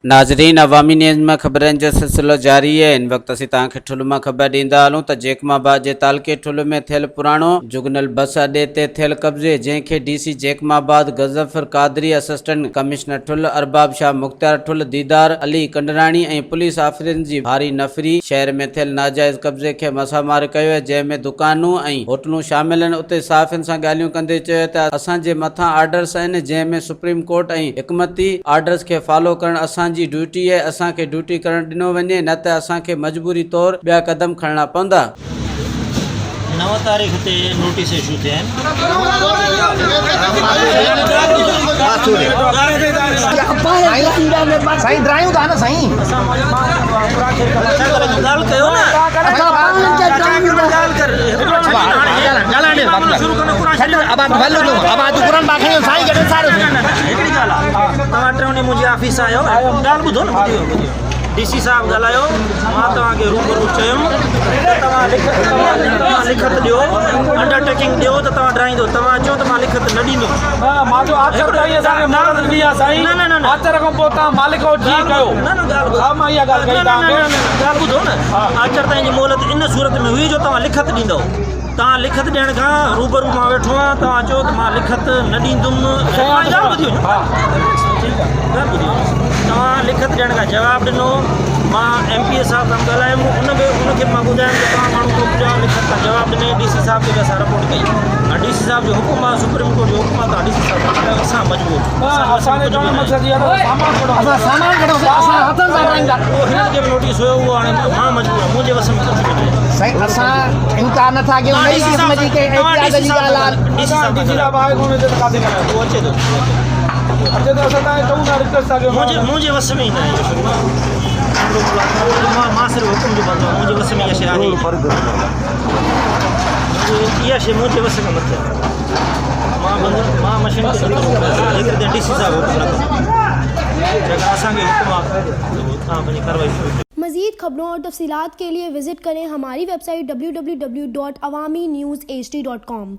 नाजरीन, अवामी न्यूज़ में खबरन जो सिलसिलो जारी है। इन वक्त असीं तव्हांखे ठुल में खबर ॾींदा हलूं त जेकमाबाद जे तालके ठुल में थियल पुराणो जुगनल बस अड्डे ते थियल कब्ज़े, जंहिंखे डीसी जेकमाबाद गज़फ़र कादरी, असिस्टेंट कमिश्नर ठुल अरबाब शाह मुख्तियार ठुल, दीदार अली कंडराणी ऐं पुलिस ऑफिसरनि जी भारी नफ़री शहर में थियल नाजाइज़ कब्ज़े खे मसामार कयो आहे, जंहिंमें दुकानूं ऐं होटलूं शामिल आहिनि। उते सहाफ़ियुनि सां ॻाल्हियूं कंदे चयो त असांजे मथां आर्डर्स आहिनि, जंहिंमें सुप्रीम कोर्ट ऐं हिकमती आर्डर्स खे फॉलो करणु असांजी ड्यूटी है। असांखे ड्यूटी करण ॾिनो वञे, न त असांखे मजबूरी तौर ॿिया कदम खणना पवंदा। 9 तारीख़ ते नोटिस इशू थिया आहिनि। साईं ड्रायूं था न साईं, ॻाल्हि कयो न, तव्हां टे मुंहिंजे ऑफिस आयो, ॻाल्हि ॿुधो न। डीसी साहब ॻाल्हायो, मां तव्हांखे रूबरू चयुमि त तव्हां लिखत ॾियो, अंडरटेकिंग ॾियो त तव्हां ड्राईंदो। तव्हां चयो त मां लिखत न ॾींदो। ॻाल्हि ॿुधो न, आचर ताईं जी मोहलत इन सूरत में हुई जो तव्हां लिखत ॾींदव। तव्हां लिखत ॾियण खां रूबरू मां वेठो आहियां, तव्हां चयो त मां लिखत न ॾींदुमि। तव्हां लिखत ॾियण खां जवाबु ॾिनो। मां MP साहब सां ॻाल्हायुमि, उनखे मां ॿुधायुमि त तव्हां माण्हू मोकिलियो, लिखत खां जवाबु ॾिने। DC साहब खे बि असां रिपोर्ट कई, ऐं DC साहब जो हुकुम आहे, सुप्रीम कोर्ट जो हुकुम आहे, त DC साहब असां मजबूर हिननि खे बि नोटिस हुयो, उहो हाणे मां मजबूर आहियां, मुंहिंजे वस में कुझु बि न आहे। साईं असां इनकार नथा कयूं, नई किस्म जी के एहतियात जी ॻाल्हि आहे। मुंहिंजे वस में ई न आहे, मां सिर्फ़ु हुकुम जो बंदो आहियां। मुंहिंजे वस में इहा शइ आहे, इहा शइ मुंहिंजे वस खां मथे आहे। मां मशीन खे जेकॾहिं DC साहब हुकुम न कंदो, असांखे हुकुम आहे तव्हां पंहिंजी कार्रवाई। मज़ीद खबरों और तफसीलात के लिए विजिट करें हमारी वेबसाइट www.awamiNewsHD.com।